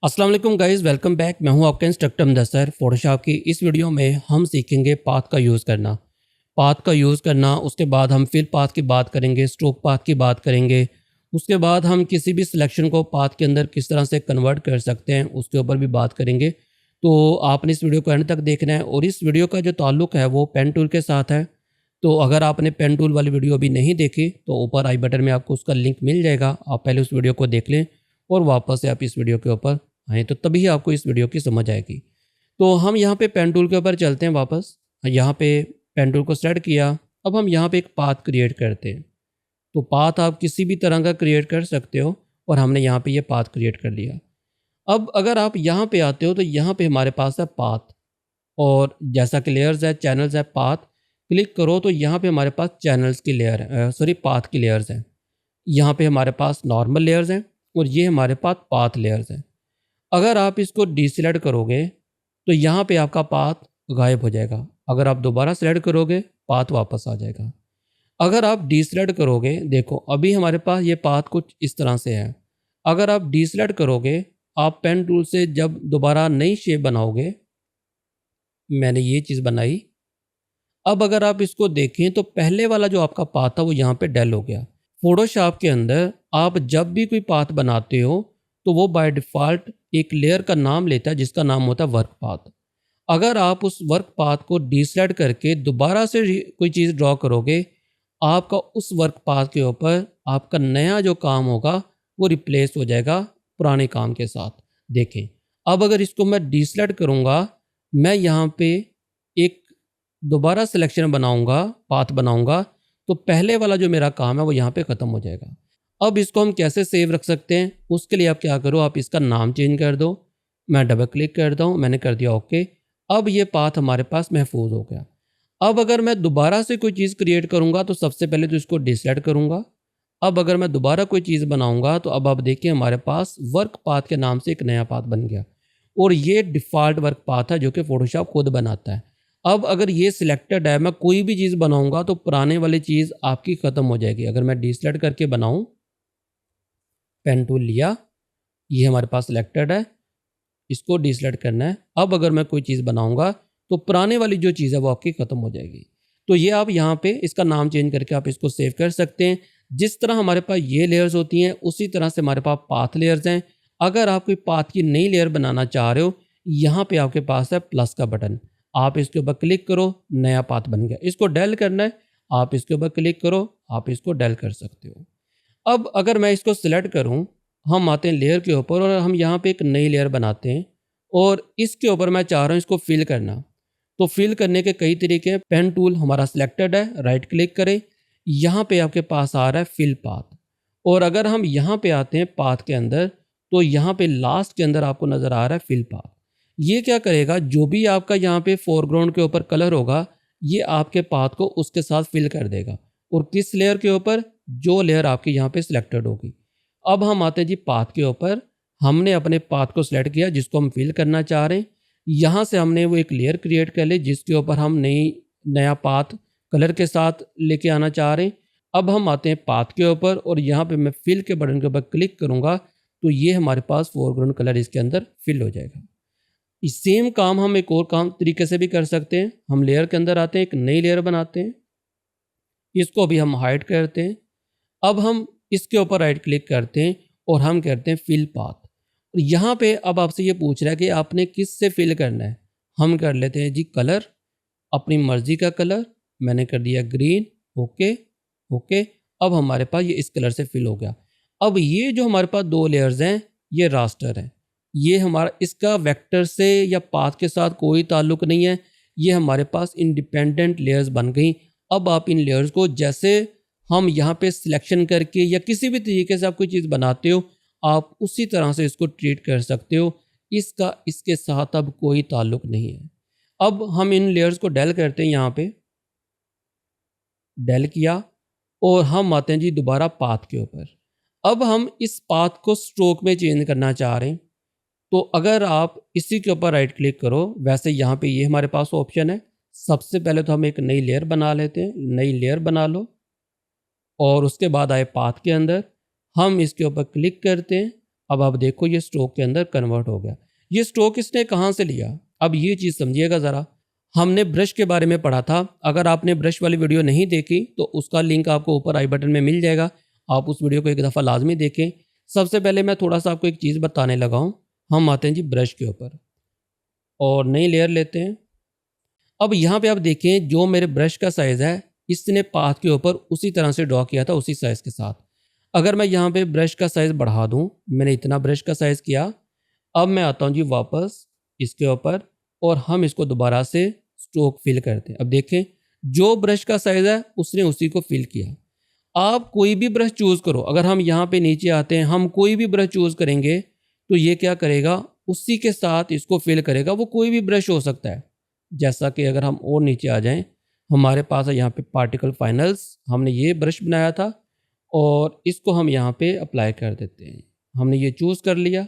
अस्सलाम वालेकुम guys, welcome back. मैं हूं आपका इंस्ट्रक्टर मुदस्सर। फोटोशॉप की इस वीडियो में हम सीखेंगे पाथ का यूज़ करना। पाथ का यूज़ करना, उसके बाद हम फिल पाथ की बात करेंगे, स्ट्रोक पाथ की बात करेंगे। उसके बाद हम किसी भी सिलेक्शन को पाथ के अंदर किस तरह से कन्वर्ट कर सकते हैं उसके ऊपर भी बात करेंगे। तो आपने इस वीडियो को एंड तक देखना है। और इस वीडियो का जो ताल्लुक़ है वो पेन टूल के साथ है। तो अगर आपने पेन टूल वाली वीडियो अभी नहीं देखी तो ऊपर आई बटन में आपको उसका लिंक मिल जाएगा। आप पहले उस वीडियो को देख लें और वापस से आप इस वीडियो के ऊपर आएँ, तो तभी आपको इस वीडियो की समझ आएगी। तो हम यहाँ पे पेन टूल के ऊपर चलते हैं वापस। यहाँ पे पेन टूल को सेलेक्ट किया। अब हम यहाँ पे एक पाथ क्रिएट करते हैं। तो पाथ आप किसी भी तरह का क्रिएट कर सकते हो और हमने यहाँ पे ये पाथ क्रिएट कर लिया। अब अगर आप यहाँ पे आते हो तो यहाँ पे हमारे पास है पाथ, और जैसा कि लेयर्स है, चैनल्स है, पाथ क्लिक करो तो यहाँ पे हमारे पास चैनल्स की लेयर है, सॉरी पाथ की लेयर्स हैं। यहाँ पे हमारे पास नॉर्मल लेयर्स हैं और ये हमारे पास पाथ लेयर्स हैं। अगर आप इसको डीसेलेक्ट करोगे तो यहाँ पे आपका पाथ गायब हो जाएगा। अगर आप दोबारा सेलेक्ट करोगे पाथ वापस आ जाएगा। अगर आप डीसेलेक्ट करोगे, देखो अभी हमारे पास ये पाथ कुछ इस तरह से है। अगर आप डीसेलेक्ट करोगे, आप पेन टूल से जब दोबारा नई शेप बनाओगे, मैंने ये चीज़ बनाई। अब अगर आप इसको देखें तो पहले वाला जो आपका पाथ था वो यहाँ पे डेल हो गया। फोटोशॉप के अंदर आप जब भी कोई पाथ बनाते हो तो वो बाय डिफ़ॉल्ट एक लेयर का नाम लेता है जिसका नाम होता है वर्क पाथ। अगर आप उस वर्क पाथ को डीसेलेक्ट करके दोबारा से कोई चीज़ ड्रॉ करोगे, आपका उस वर्क पाथ के ऊपर आपका नया जो काम होगा वो रिप्लेस हो जाएगा पुराने काम के साथ। देखें, अब अगर इसको मैं डीसेलेक्ट करूँगा, मैं यहाँ पे एक दोबारा सिलेक्शन बनाऊँगा, पाथ बनाऊँगा, तो पहले वाला जो मेरा काम है वो यहाँ पे ख़त्म हो जाएगा। अब इसको हम कैसे सेव रख सकते हैं, उसके लिए आप क्या करो, आप इसका नाम चेंज कर दो। मैं डबल क्लिक करता हूँ, मैंने कर दिया ओके। अब ये पाथ हमारे पास महफूज हो गया। अब अगर मैं दोबारा से कोई चीज़ क्रिएट करूँगा तो सबसे पहले तो इसको डिसेलेक्ट करूँगा। अब अगर मैं दोबारा कोई चीज़ बनाऊँगा तो अब आप देखिए हमारे पास वर्क पाथ के नाम से एक नया पाथ बन गया, और ये डिफ़ॉल्ट वर्क पाथ है जो कि फ़ोटोशॉप खुद बनाता है। अब अगर ये सिलेक्टेड है, मैं कोई भी चीज़ बनाऊँगा तो पुराने वाली चीज़ आपकी ख़त्म हो जाएगी। अगर मैं डिसेलेक्ट करके बनाऊँ, पेन टूल लिया, ये हमारे पास सिलेक्टेड है, इसको डिसेलेक्ट करना है। अब अगर मैं कोई चीज़ बनाऊंगा तो पुराने वाली जो चीज़ है वो आपकी ख़त्म हो जाएगी। तो ये आप यहाँ पे इसका नाम चेंज करके आप इसको सेव कर सकते हैं। जिस तरह हमारे पास ये लेयर्स होती हैं उसी तरह से हमारे पास पाथ लेयर्स हैं। अगर आप कोई पाथ की नई लेयर बनाना चाह रहे हो, यहाँ पे आपके पास है प्लस का बटन, आप इसके ऊपर क्लिक करो, नया पाथ बन गया। इसको डेल करना है, आप इसके ऊपर क्लिक करो, आप इसको डेल कर सकते हो। अब अगर मैं इसको सिलेक्ट करूं, हम आते हैं लेयर के ऊपर और हम यहाँ पे एक नई लेयर बनाते हैं, और इसके ऊपर मैं चाह रहा हूँ इसको फिल करना। तो फिल करने के कई तरीके हैं। पेन टूल हमारा सिलेक्टेड है, राइट क्लिक करें, यहाँ पे आपके पास आ रहा है फिल पाथ। और अगर हम यहाँ पे आते हैं पाथ के अंदर, तो यहाँ पे लास्ट के अंदर आपको नज़र आ रहा है फिल पाथ। ये क्या करेगा, जो भी आपका यहाँ पे फोरग्राउंड के ऊपर कलर होगा, ये आपके पाथ को उसके साथ फिल कर देगा। और किस लेयर के ऊपर, जो लेयर आपकी यहाँ पे सिलेक्टेड होगी। अब हम आते हैं जी पाथ के ऊपर। हमने अपने पाथ को सिलेक्ट किया जिसको हम फिल करना चाह रहे हैं। यहाँ से हमने वो एक लेयर क्रिएट कर ली जिसके ऊपर हम नया पाथ कलर के साथ लेके आना चाह रहे हैं। अब हम आते हैं पाथ के ऊपर और यहाँ पे मैं फिल के बटन के ऊपर क्लिक करूँगा तो ये हमारे पास फोरग्राउंड कलर इसके अंदर फिल हो जाएगा। इस सेम काम हम एक और काम तरीके से भी कर सकते हैं। हम लेयर के अंदर आते हैं, एक नई लेयर बनाते हैं, इसको भी हम हाइड करते हैं। अब हम इसके ऊपर राइट क्लिक करते हैं और हम करते हैं फिल पाथ। और यहाँ पे अब आपसे ये पूछ रहा है कि आपने किस से फिल करना है। हम कर लेते हैं जी कलर, अपनी मर्ज़ी का कलर, मैंने कर दिया ग्रीन, ओके ओके। अब हमारे पास ये इस कलर से फिल हो गया। अब ये जो हमारे पास दो लेयर्स हैं, ये रास्टर है। ये हमारा, इसका वेक्टर से या पाथ के साथ कोई ताल्लुक नहीं है। ये हमारे पास इंडिपेंडेंट लेयर्स बन गई। अब आप इन लेयर्स को, जैसे हम यहाँ पे सिलेक्शन करके या किसी भी तरीके से आप कोई चीज़ बनाते हो, आप उसी तरह से इसको ट्रीट कर सकते हो। इसका इसके साथ अब कोई ताल्लुक नहीं है। अब हम इन लेयर्स को डेल करते हैं, यहाँ पे डेल किया और हम आते हैं जी दोबारा पाथ के ऊपर। अब हम इस पाथ को स्ट्रोक में चेंज करना चाह रहे हैं। तो अगर आप इसी के ऊपर राइट क्लिक करो, वैसे यहाँ पे ये हमारे पास ऑप्शन है। सबसे पहले तो हम एक नई लेयर बना लेते हैं, नई लेयर बना लो, और उसके बाद आए पाथ के अंदर, हम इसके ऊपर क्लिक करते हैं, अब आप देखो ये स्ट्रोक के अंदर कन्वर्ट हो गया। ये स्ट्रोक इसने कहाँ से लिया, अब ये चीज़ समझिएगा ज़रा। हमने ब्रश के बारे में पढ़ा था, अगर आपने ब्रश वाली वीडियो नहीं देखी तो उसका लिंक आपको ऊपर आई बटन में मिल जाएगा, आप उस वीडियो को एक दफ़ा लाजमी देखें। सबसे पहले मैं थोड़ा सा आपको एक चीज़ बताने लगा हूँ। हम आते हैं जी ब्रश के ऊपर और नई लेयर लेते हैं। अब यहाँ पे आप देखें जो मेरे ब्रश का साइज़ है इसने पाथ के ऊपर उसी तरह से ड्रॉ किया था, उसी साइज़ के साथ। अगर मैं यहाँ पे ब्रश का साइज़ बढ़ा दूँ, मैंने इतना ब्रश का साइज़ किया, अब मैं आता हूँ जी वापस इसके ऊपर और हम इसको दोबारा से स्ट्रोक फिल करते हैं। अब देखें जो ब्रश का साइज़ है उसने उसी को फिल किया। आप कोई भी ब्रश चूज़ करो, अगर हम यहाँ पे नीचे आते हैं, हम कोई भी ब्रश चूज़ करेंगे तो ये क्या करेगा, उसी के साथ इसको फिल करेगा। वो कोई भी ब्रश हो सकता है। जैसा कि अगर हम और नीचे आ जाएं, हमारे पास है यहाँ पे पार्टिकल फाइनल्स, हमने ये ब्रश बनाया था और इसको हम यहाँ पे अप्लाई कर देते हैं। हमने ये चूज़ कर लिया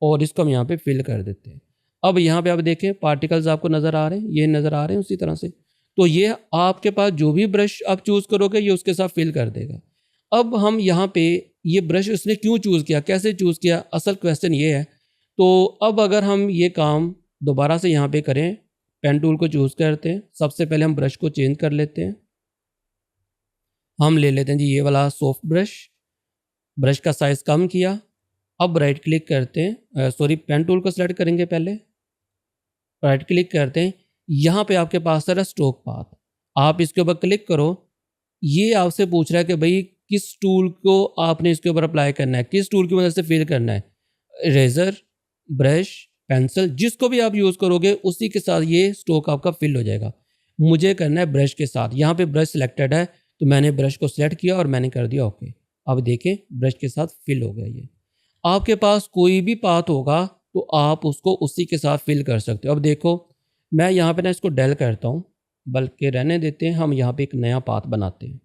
और इसको हम यहाँ पे फिल कर देते हैं। अब यहाँ पे आप देखें पार्टिकल्स आपको नज़र आ रहे हैं, ये नज़र आ रहे हैं उसी तरह से। तो ये आपके पास जो भी ब्रश आप चूज़ करोगे ये उसके साथ फिल कर देगा। अब हम यहाँ पे ये ब्रश उसने क्यों चूज़ किया, कैसे चूज़ किया, असल क्वेश्चन ये है। तो अब अगर हम ये काम दोबारा से यहाँ पे करें, पेन टूल को चूज़ करते हैं, सबसे पहले हम ब्रश को चेंज कर लेते हैं। हम ले लेते हैं जी ये वाला सॉफ्ट ब्रश, ब्रश का साइज़ कम किया। अब राइट क्लिक करते हैं, पेन टूल को सेलेक्ट करेंगे, पहले राइट क्लिक करते हैं। यहाँ पे आपके पास है स्ट्रोक पाथ, आप इसके ऊपर क्लिक करो। ये आपसे पूछ रहा है कि भाई किस टूल को आपने इसके ऊपर अप्लाई करना है, किस टूल की मदद से फिल करना है। इरेजर, ब्रश, पेंसिल, जिसको भी आप यूज़ करोगे उसी के साथ ये स्ट्रोक आपका फिल हो जाएगा। मुझे करना है ब्रश के साथ, यहाँ पे ब्रश सिलेक्टेड है तो मैंने ब्रश को सिलेक्ट किया और मैंने कर दिया ओके। अब देखें ब्रश के साथ फिल हो गया। ये आपके पास कोई भी पाथ होगा तो आप उसको उसी के साथ फिल कर सकते हो। अब देखो मैं यहाँ पे ना इसको डेल करता हूँ, बल्कि रहने देते हैं, हम यहाँ पे एक नया पाथ बनाते हैं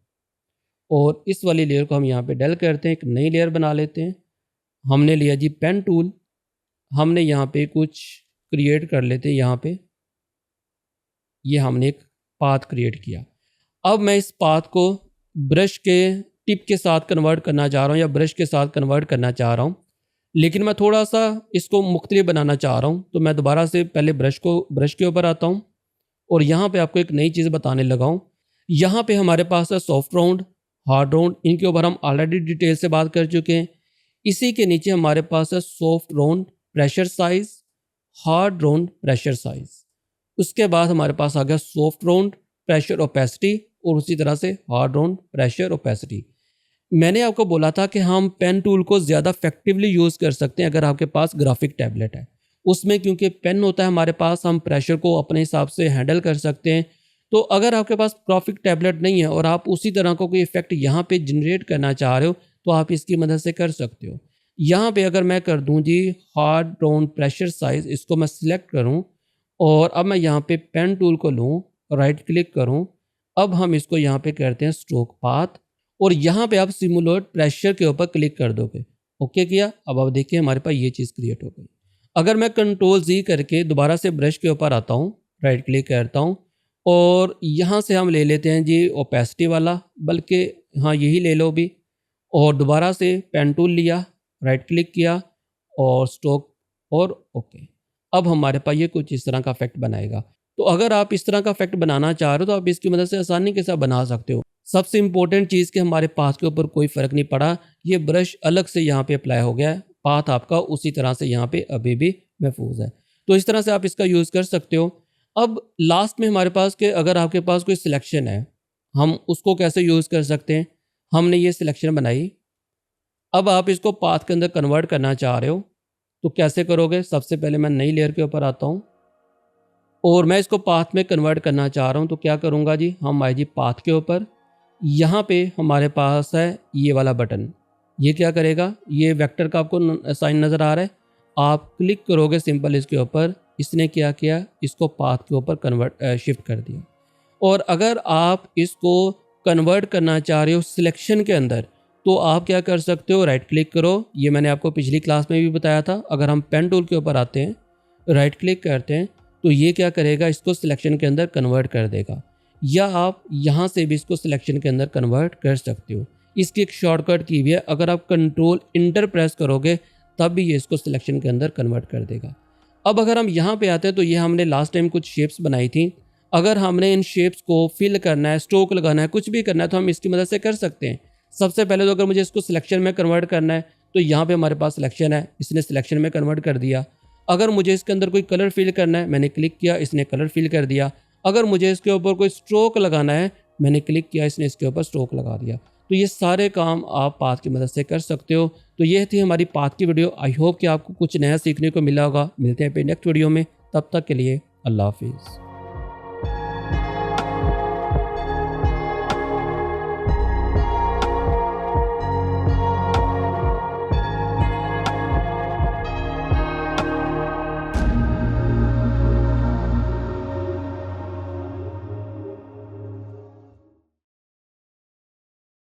और इस वाली लेयर को हम यहाँ पे डेल करते हैं, एक नई लेयर बना लेते हैं। हमने लिया जी पेन टूल, हमने यहाँ पे कुछ क्रिएट कर लेते हैं। यहाँ पे ये हमने एक पाथ क्रिएट किया। अब मैं इस पाथ को ब्रश के टिप के साथ कन्वर्ट करना चाह रहा हूँ या ब्रश के साथ कन्वर्ट करना चाह रहा हूँ, लेकिन मैं थोड़ा सा इसको मुख्तलिफ बनाना चाह रहा हूँ। तो मैं दोबारा से पहले ब्रश के ऊपर आता हूँ और यहाँ पे आपको एक नई चीज़ बताने लगा हूँ। यहाँ पे हमारे पास है सॉफ्ट राउंड, हार्ड राउंड, इनके ऊपर हम ऑलरेडी डिटेल से बात कर चुके हैं। इसी के नीचे हमारे पास है soft round pressure size, hard round pressure size. उसके बाद हमारे पास आ गया सॉफ्ट राउंड प्रेशर ओपेसिटी और उसी तरह से हार्ड राउंड प्रेशर ओपेसिटी। मैंने आपको बोला था कि हम पेन टूल को ज़्यादा इफेक्टिवली यूज़ कर सकते हैं अगर आपके पास ग्राफिक टैबलेट है। उसमें क्योंकि पेन होता है हमारे पास, हम प्रेशर को अपने हिसाब से हैंडल कर सकते हैं। तो अगर आपके पास ग्राफिक टैबलेट नहीं है और आप उसी तरह का कोई इफेक्ट यहाँ पे जनरेट करना चाह रहे हो तो आप इसकी मदद से कर सकते हो। यहाँ पे अगर मैं कर दूँ जी हार्ड राउंड प्रेशर साइज, इसको मैं सिलेक्ट करूँ और अब मैं यहाँ पे पेन टूल को लूँ, राइट क्लिक करूँ। अब हम इसको यहाँ पे करते हैं स्ट्रोक पाथ और यहाँ पे आप सिमुलेट प्रेशर के ऊपर क्लिक कर दोगे, ओके किया। अब आप देखिए हमारे पास ये चीज़ क्रिएट हो गई। अगर मैं कंट्रोल जी करके दोबारा से ब्रश के ऊपर आता हूँ, राइट क्लिक करता हूँ और यहाँ से हम ले लेते हैं जी ओपेसिटी वाला, बल्कि हाँ यही ले लो भी, और दोबारा से पेन टूल लिया, राइट क्लिक किया और स्ट्रोक और ओके। अब हमारे पास ये कुछ इस तरह का इफेक्ट बनाएगा। तो अगर आप इस तरह का इफेक्ट बनाना चाह रहे हो तो आप इसकी मदद से आसानी के साथ बना सकते हो। सबसे इंपॉर्टेंट चीज़ कि हमारे पाथ के ऊपर कोई फ़र्क नहीं पड़ा, ये ब्रश अलग से यहाँ पे अप्लाई हो गया है, पाथ आपका उसी तरह से यहाँ पे अभी भी महफूज है। तो इस तरह से आप इसका यूज़ कर सकते हो। अब लास्ट में हमारे पास कि अगर आपके पास कोई सिलेक्शन है, हम उसको कैसे यूज़ कर सकते हैं। हमने ये सिलेक्शन बनाई, अब आप इसको पाथ के अंदर कन्वर्ट करना चाह रहे हो तो कैसे करोगे। सबसे पहले मैं नई लेयर के ऊपर आता हूँ और मैं इसको पाथ में कन्वर्ट करना चाह रहा हूँ तो क्या करूँगा जी, हम आए जी पाथ के ऊपर, यहाँ पे हमारे पास है ये वाला बटन। ये क्या करेगा, ये वेक्टर का आपको साइन नज़र आ रहा है, आप क्लिक करोगे सिंपल इसके ऊपर, इसने क्या किया, इसको पाथ के ऊपर शिफ्ट कर दिया। और अगर आप इसको कन्वर्ट करना चाह रहे हो सिलेक्शन के अंदर तो आप क्या कर सकते हो, राइट क्लिक करो। ये मैंने आपको पिछली क्लास में भी बताया था। अगर हम पेन टूल के ऊपर आते हैं, राइट क्लिक करते हैं तो ये क्या करेगा, इसको सिलेक्शन के अंदर कन्वर्ट कर देगा। या आप यहाँ से भी इसको सिलेक्शन के अंदर कन्वर्ट कर सकते हो। इसकी एक शॉर्टकट की हुई है, अगर आप कंट्रोल इंटर प्रेस करोगे तब भी ये इसको सिलेक्शन के अंदर कन्वर्ट कर देगा। अब अगर हम यहाँ पे आते हैं तो ये हमने लास्ट टाइम कुछ शेप्स बनाई थी। अगर हमने इन शेप्स को फिल करना है, स्ट्रोक लगाना है, कुछ भी करना है तो हम इसकी मदद से कर सकते हैं। सबसे पहले तो अगर मुझे इसको सिलेक्शन में कन्वर्ट करना है तो यहाँ पे हमारे पास सिलेक्शन है, इसने सिलेक्शन में कन्वर्ट कर दिया। अगर मुझे इसके अंदर कोई कलर फिल करना है, मैंने क्लिक किया, इसने कलर फिल कर दिया। अगर मुझे इसके ऊपर कोई स्ट्रोक लगाना है, मैंने क्लिक किया, इसने इसके ऊपर स्ट्रोक लगा दिया। तो ये सारे काम आप पाथ की मदद से कर सकते हो। तो ये थी हमारी पाथ की वीडियो। आई होप कि आपको कुछ नया सीखने को मिला होगा। मिलते हैं फिर नेक्स्ट वीडियो में, तब तक के लिए अल्लाह हाफिज़।